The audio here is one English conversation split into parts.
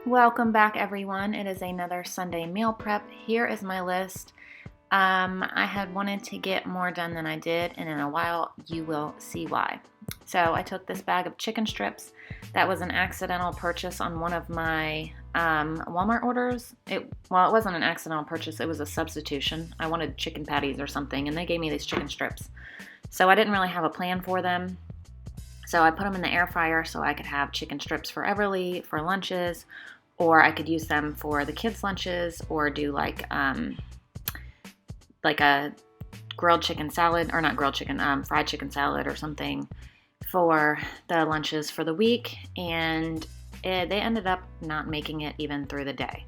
Welcome back, everyone. It is another Sunday meal prep. Here is my list. I had wanted to get more done than I did, and in a while you will see why. So I took this bag of chicken strips. That was an accidental purchase on one of my Walmart orders. It wasn't an accidental purchase. It was a substitution. I wanted chicken patties or something, and they gave me these chicken strips. So I didn't really have a plan for them. So I put them in the air fryer so I could have chicken strips for Everly for lunches, or I could use them for the kids' lunches, or do like a grilled chicken salad, or not grilled chicken, fried chicken salad or something for the lunches for the week. And they ended up not making it even through the day.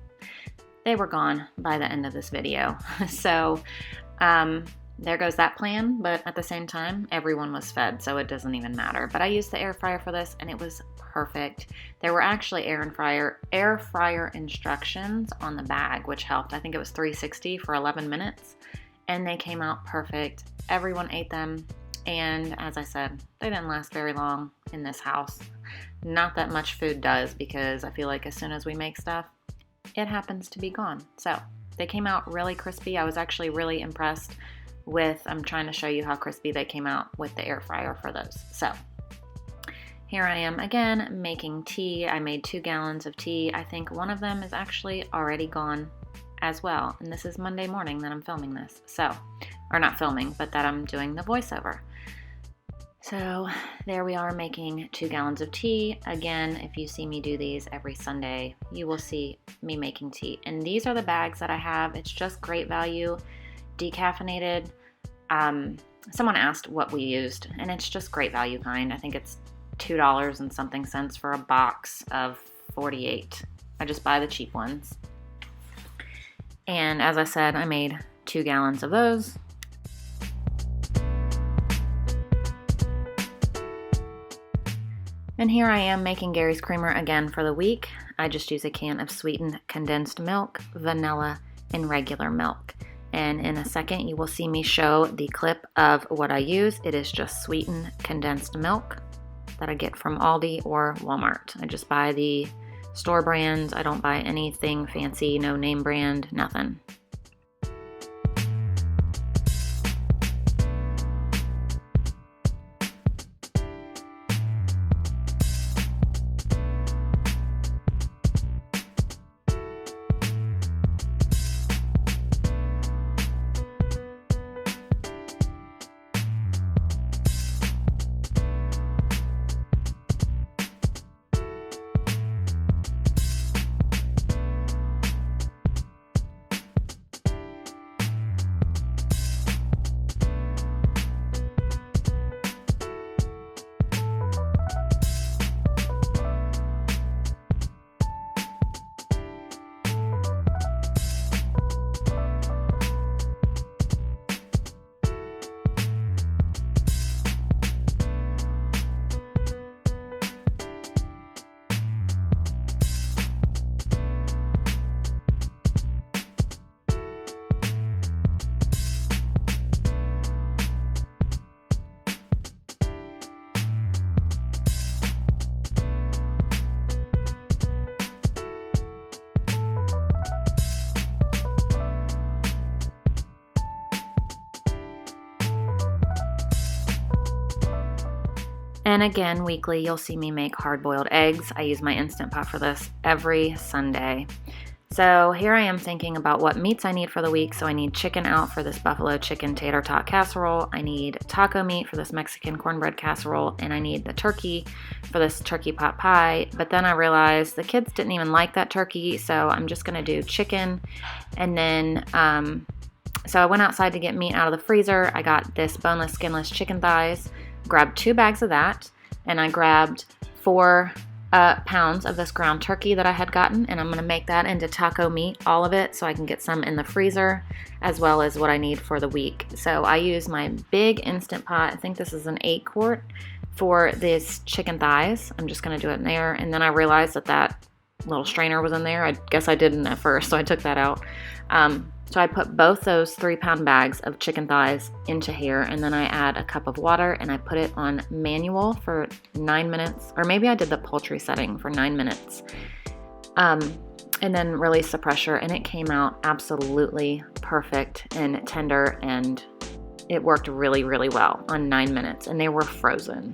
They were gone by the end of this video. So there goes that plan, but at the same time, everyone was fed, so it doesn't even matter. But I used the air fryer for this, and it was perfect. There were actually air fryer instructions on the bag, which helped. I think it was 360 for 11 minutes, and they came out perfect. Everyone ate them, and as I said, they didn't last very long in this house. Not that much food does, because I feel like as soon as we make stuff, it happens to be gone. So they came out really crispy. I was actually really impressed with, I'm trying to show you how crispy they came out with the air fryer for those. So here I am again making tea. I made 2 gallons of tea. I think one of them is actually already gone as well. And this is Monday morning that I'm filming this. So, or not filming, but that I'm doing the voiceover. So there we are making 2 gallons of tea. Again, if you see me do these every Sunday, you will see me making tea. And these are the bags that I have. It's just great value, decaffeinated. Someone asked what we used, and it's just great value kind. I think it's $2 and something cents for a box of 48. I just buy the cheap ones. And as I said, I made 2 gallons of those. And here I am making Gary's creamer again for the week. I just use a can of sweetened condensed milk, vanilla, and regular milk. And in a second, you will see me show the clip of what I use. It is just sweetened condensed milk that I get from Aldi or Walmart. I just buy the store brands. I don't buy anything fancy, no name brand, nothing. And again, weekly, you'll see me make hard-boiled eggs. I use my Instant Pot for this every Sunday. So here I am thinking about what meats I need for the week. So I need chicken out for this buffalo chicken tater tot casserole. I need taco meat for this Mexican cornbread casserole. And I need the turkey for this turkey pot pie. But then I realized the kids didn't even like that turkey. So I'm just going to do chicken. And then, so I went outside to get meat out of the freezer. I got this boneless, skinless chicken thighs. Grabbed 2 bags of that, and I grabbed 4 pounds of this ground turkey that I had gotten, and I'm going to make that into taco meat, all of it, so I can get some in the freezer, as well as what I need for the week. So I use my big Instant Pot, I think this is an 8-quart, for this chicken thighs. I'm just going to do it in there, and then I realized that little strainer was in there. I guess I didn't at first, so I took that out. So I put both those 3-pound bags of chicken thighs into here, and then I add a cup of water, and I put it on manual for 9 minutes, or maybe I did the poultry setting for 9 minutes. and then release the pressure, and it came out absolutely perfect and tender, and it worked really, really well on 9 minutes, and they were frozen.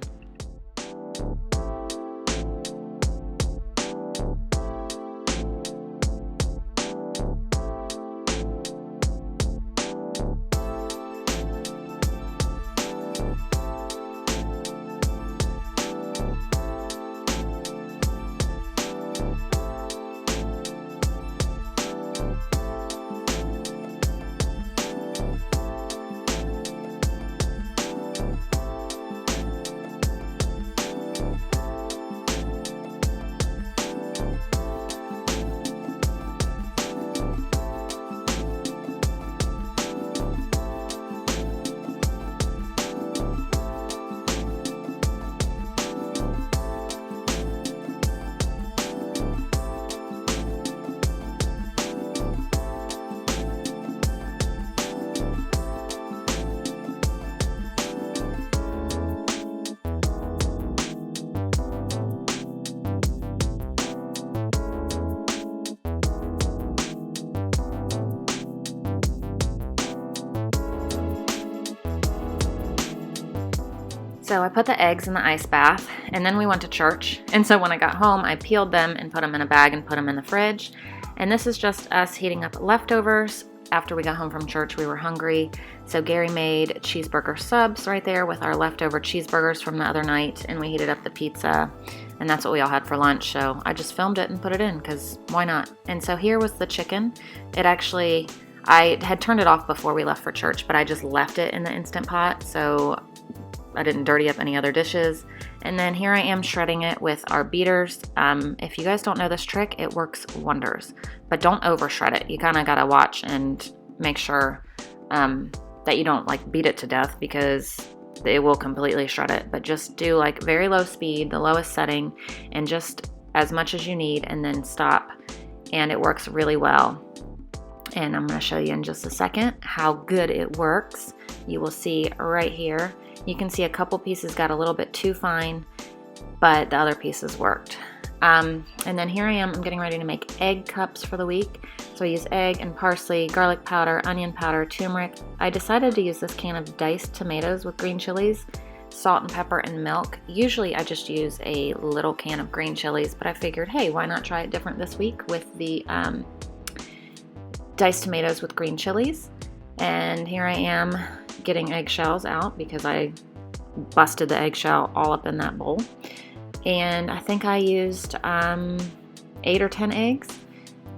So I put the eggs in the ice bath, and then we went to church. And so when I got home, I peeled them and put them in a bag and put them in the fridge. And this is just us heating up leftovers. After we got home from church, we were hungry. So Gary made cheeseburger subs right there with our leftover cheeseburgers from the other night, and we heated up the pizza, and that's what we all had for lunch. So I just filmed it and put it in, because why not? And so here was the chicken. I had turned it off before we left for church, but I just left it in the Instant Pot, so I didn't dirty up any other dishes. And then here I am shredding it with our beaters. If you guys don't know this trick, it works wonders, but don't over shred it. You kind of got to watch and make sure that you don't like beat it to death, because it will completely shred it. But just do like very low speed, the lowest setting, and just as much as you need, and then stop. And it works really well. And I'm going to show you in just a second how good it works. You will see right here. You can see a couple pieces got a little bit too fine, but the other pieces worked. And then here I am, I'm getting ready to make egg cups for the week. So I use egg and parsley, garlic powder, onion powder, turmeric. I decided to use this can of diced tomatoes with green chilies, salt and pepper, and milk. Usually I just use a little can of green chilies, but I figured, hey, why not try it different this week with the diced tomatoes with green chilies. And here I am getting eggshells out, because I busted the eggshell all up in that bowl. And I think I used 8 or 10 eggs,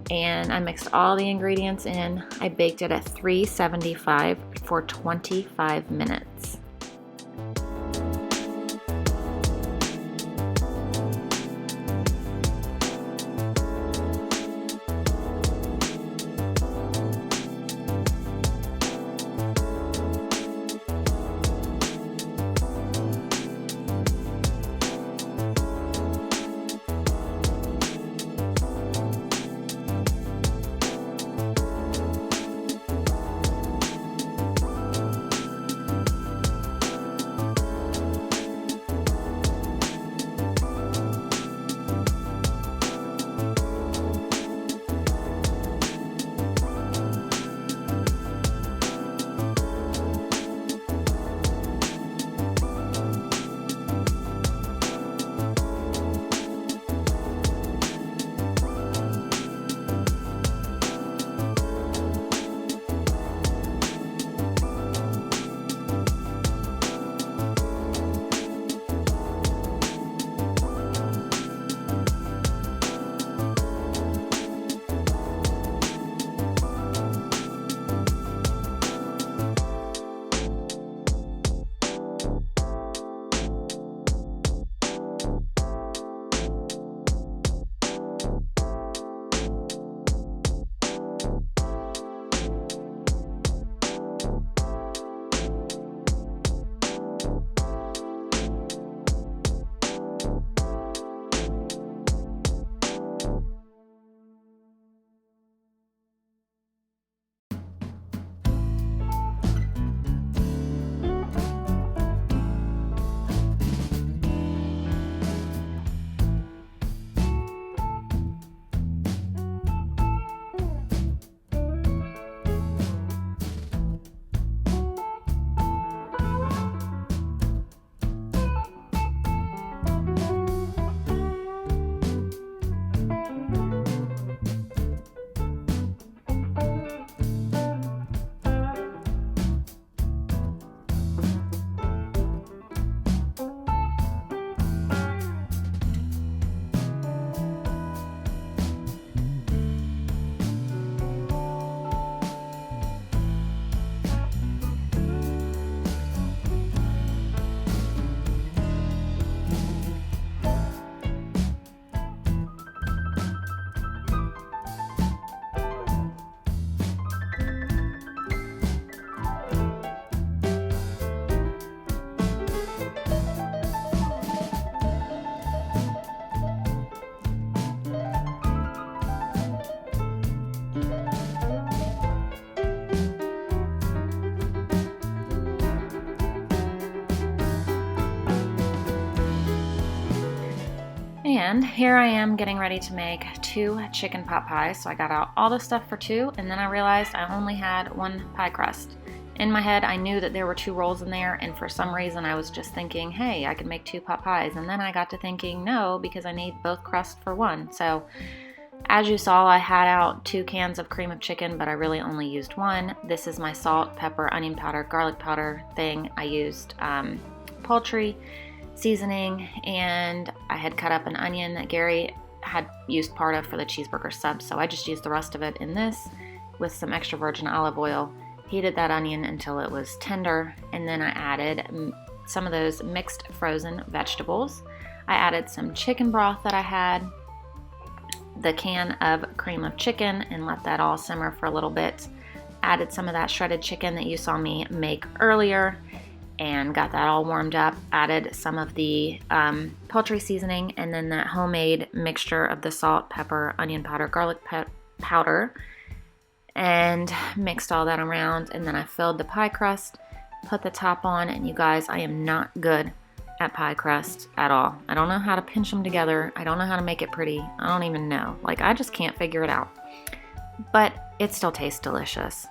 and I mixed all the ingredients in. I baked it at 375 for 25 minutes. And here I am getting ready to make 2 chicken pot pies. So I got out all the stuff for 2, and then I realized I only had 1 pie crust. In my head, I knew that there were 2 rolls in there, and for some reason I was just thinking, hey, I could make 2 pot pies. And then I got to thinking, no, because I need both crusts for 1. So as you saw, I had out 2 cans of cream of chicken, but I really only used 1. This is my salt, pepper, onion powder, garlic powder thing. I used poultry seasoning, and I had cut up an onion that Gary had used part of for the cheeseburger sub, so I just used the rest of it in this with some extra virgin olive oil, heated that onion until it was tender, and then I added some of those mixed frozen vegetables. I added some chicken broth that I had, the can of cream of chicken, and let that all simmer for a little bit. Added some of that shredded chicken that you saw me make earlier, and got that all warmed up. Added some of the poultry seasoning, and then that homemade mixture of the salt, pepper, onion powder, garlic powder, and mixed all that around. And then I filled the pie crust, put the top on, and you guys, I am not good at pie crust at all. I don't know how to pinch them together. I don't know how to make it pretty. I don't even know. Like, I just can't figure it out. But it still tastes delicious.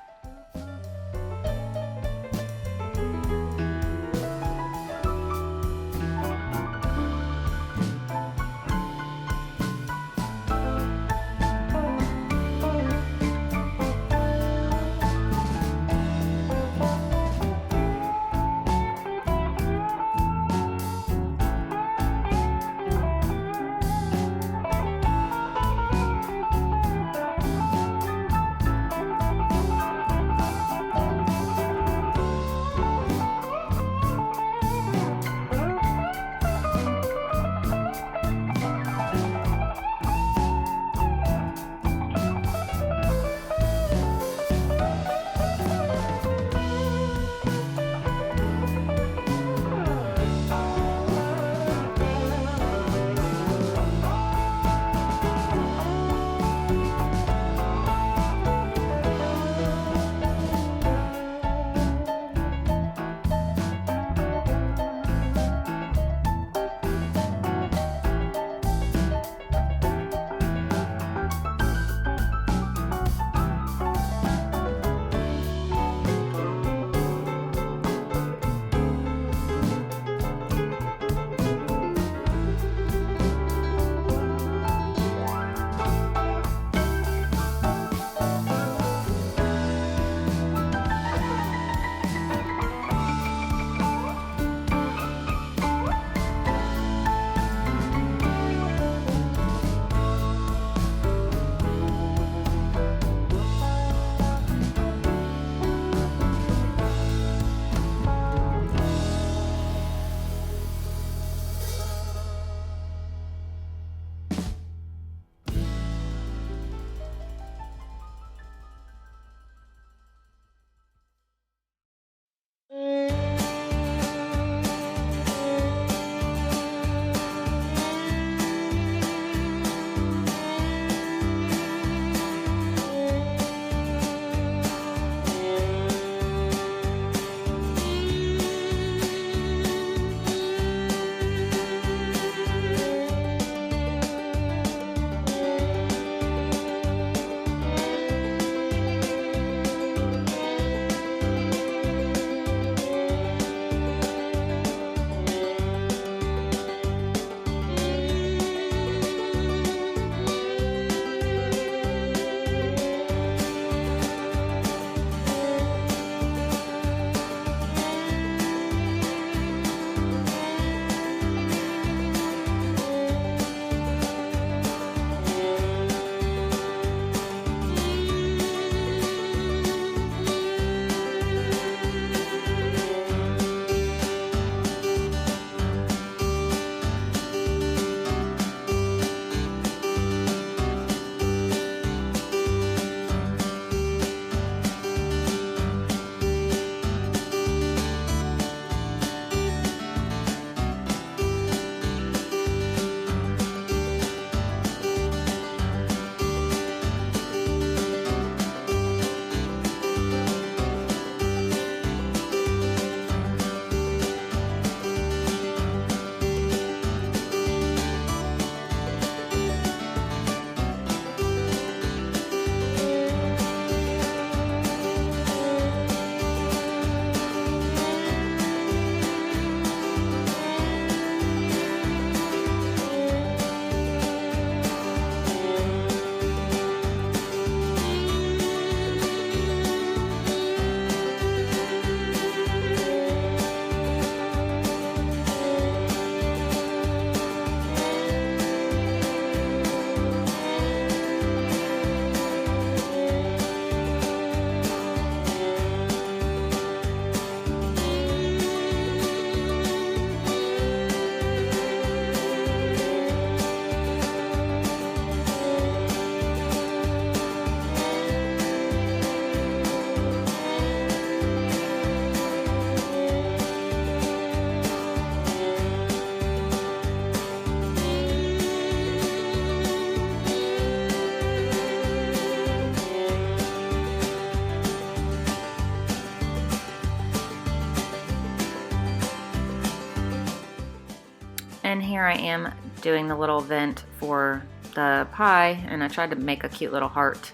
And here I am doing the little vent for the pie, and I tried to make a cute little heart.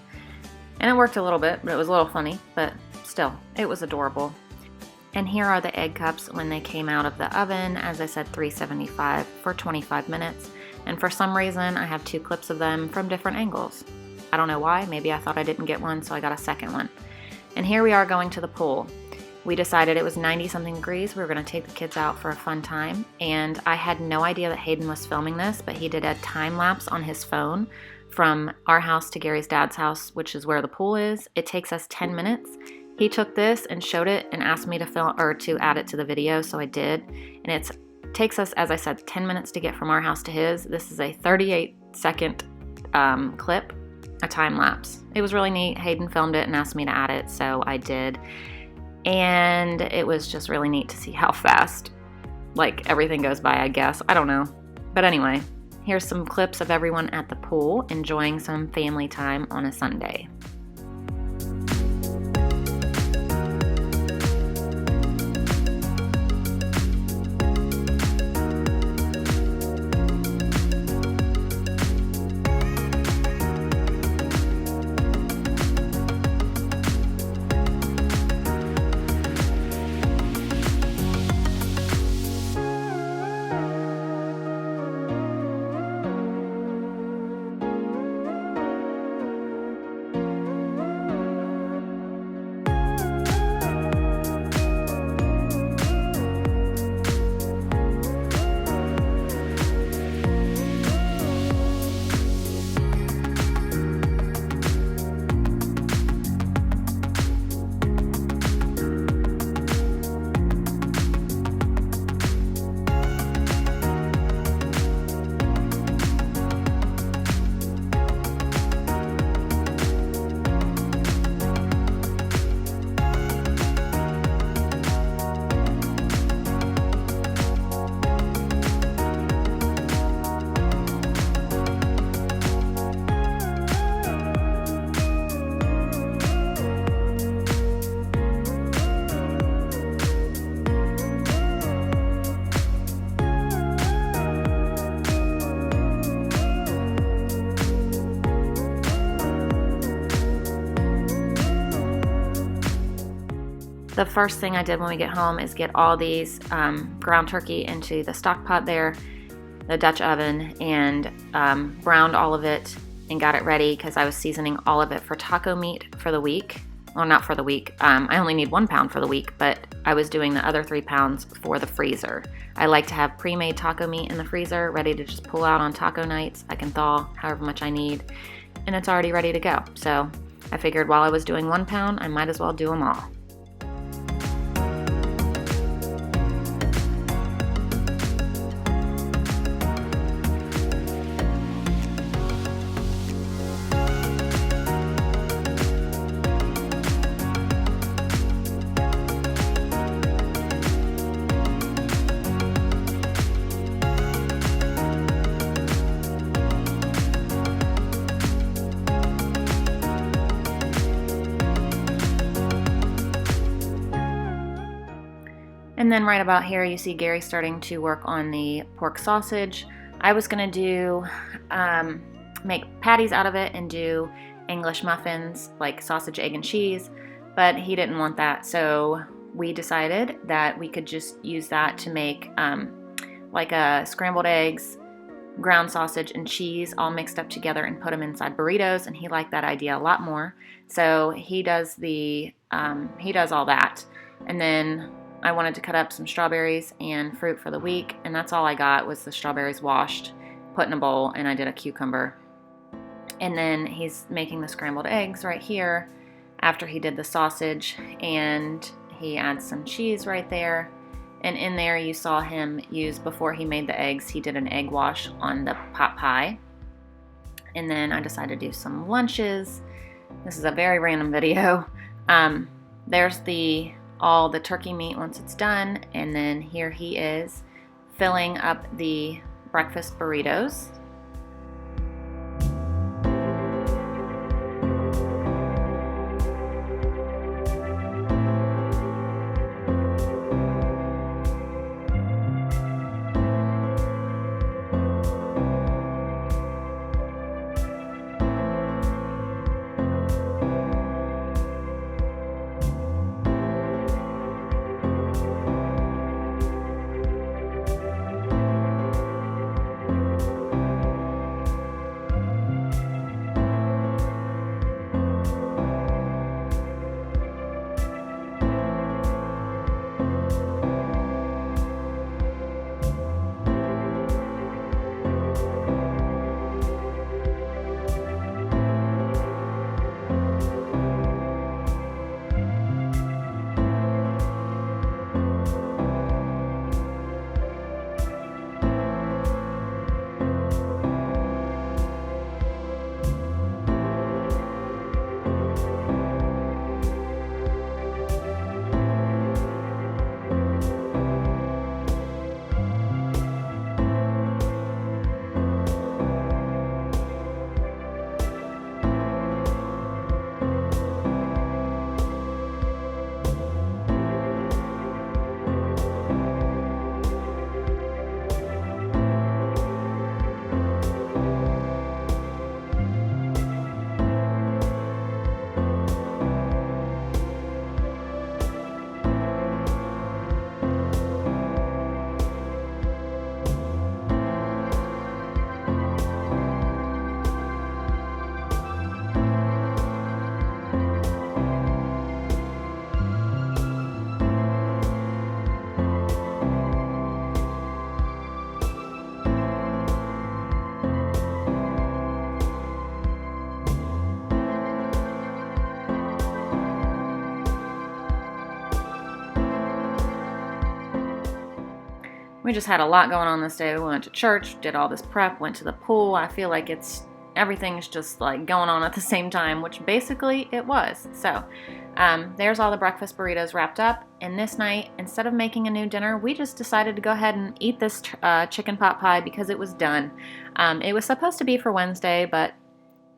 And it worked a little bit, but it was a little funny, but still, it was adorable. And here are the egg cups when they came out of the oven, as I said, 375 for 25 minutes. And for some reason, I have 2 clips of them from different angles. I don't know why, maybe I thought I didn't get one, so I got a second one. And here we are going to the pool. We decided it was 90-something degrees. We were going to take the kids out for a fun time. And I had no idea that Hayden was filming this, but he did a time lapse on his phone from our house to Gary's dad's house, which is where the pool is. It takes us 10 minutes. He took this and showed it and asked me to film or to add it to the video, so I did. And it takes us, as I said, 10 minutes to get from our house to his. This is a 38-second clip, a time lapse. It was really neat. Hayden filmed it and asked me to add it, so I did. And it was just really neat to see how fast, like, everything goes by, I guess. I don't know. But anyway, here's some clips of everyone at the pool enjoying some family time on a Sunday. The first thing I did when we get home is get all these ground turkey into the stock pot there, the Dutch oven, and browned all of it and got it ready because I was seasoning all of it for taco meat for the week. Well, not for the week. I only need 1 pound for the week, but I was doing the other 3 pounds for the freezer. I like to have pre-made taco meat in the freezer, ready to just pull out on taco nights. I can thaw however much I need, and it's already ready to go. So I figured while I was doing 1 pound, I might as well do them all. And then right about here, you see Gary starting to work on the pork sausage. I was gonna do, make patties out of it and do English muffins, like sausage, egg, and cheese, but he didn't want that. So we decided that we could just use that to make like a scrambled eggs, ground sausage, and cheese all mixed up together and put them inside burritos, and he liked that idea a lot more. So he does all that. And then I wanted to cut up some strawberries and fruit for the week, and that's all I got was the strawberries washed, put in a bowl, and I did a cucumber. And then he's making the scrambled eggs right here after he did the sausage, and he adds some cheese right there. And in there you saw him use, before he made the eggs, he did an egg wash on the pot pie. And then I decided to do some lunches. This is a very random video. There's all the turkey meat once it's done, and then here he is filling up the breakfast burritos. We just had a lot going on this day. We went to church, did all this prep, went to the pool. I feel like everything's just like going on at the same time, which basically it was. So there's all the breakfast burritos wrapped up. And this night, instead of making a new dinner, we just decided to go ahead and eat this chicken pot pie because it was done. It was supposed to be for Wednesday, but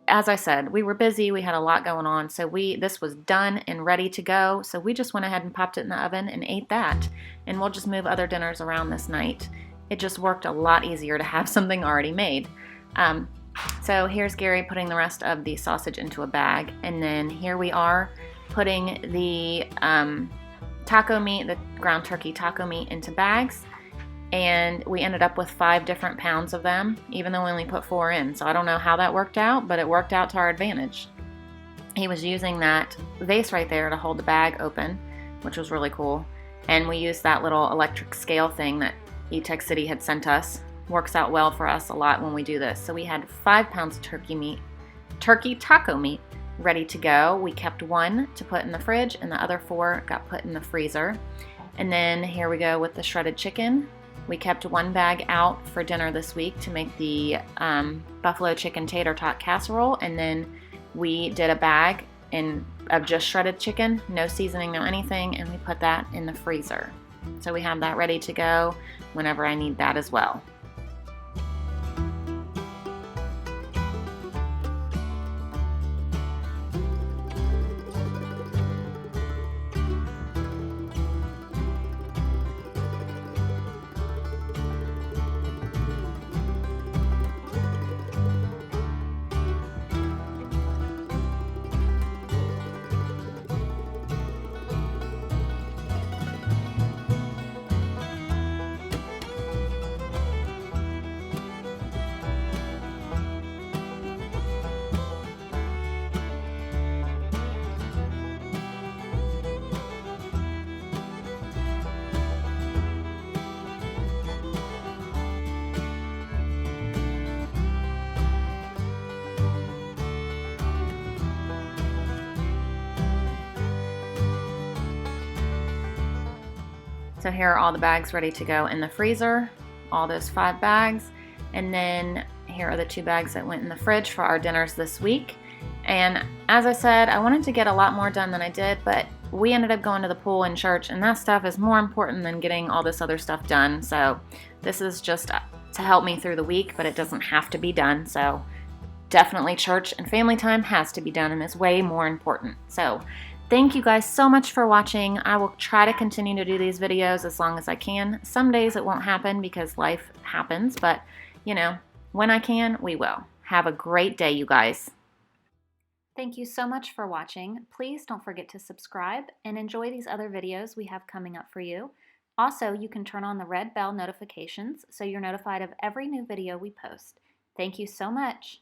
as I said, we were busy. We had a lot going on. So this was done and ready to go. So we just went ahead and popped it in the oven and ate that. And we'll just move other dinners around this night. It just worked a lot easier to have something already made. So here's Gary putting the rest of the sausage into a bag. And then here we are putting the taco meat, the ground turkey taco meat, into bags. And we ended up with 5 different pounds of them, even though we only put 4 in. So I don't know how that worked out, but it worked out to our advantage. He was using that vase right there to hold the bag open, which was really cool. And we used that little electric scale thing that E-Tech City had sent us. Works out well for us a lot when we do this. So we had 5 pounds of turkey taco meat, ready to go. We kept 1 to put in the fridge, and the other 4 got put in the freezer. And then here we go with the shredded chicken. We kept 1 bag out for dinner this week to make the buffalo chicken tater tot casserole, and then we did a bag of just shredded chicken, no seasoning, no anything, and we put that in the freezer. So we have that ready to go whenever I need that as well. So here are all the bags ready to go in the freezer, all those 5 bags. And then here are the 2 bags that went in the fridge for our dinners this week. And as I said, I wanted to get a lot more done than I did, but we ended up going to the pool and church, and that stuff is more important than getting all this other stuff done. So this is just to help me through the week, but it doesn't have to be done. So definitely church and family time has to be done and is way more important. So thank you guys so much for watching. I will try to continue to do these videos as long as I can. Some days it won't happen because life happens, but when I can, we will. Have a great day, you guys. Thank you so much for watching. Please don't forget to subscribe and enjoy these other videos we have coming up for you. Also, you can turn on the red bell notifications so you're notified of every new video we post. Thank you so much.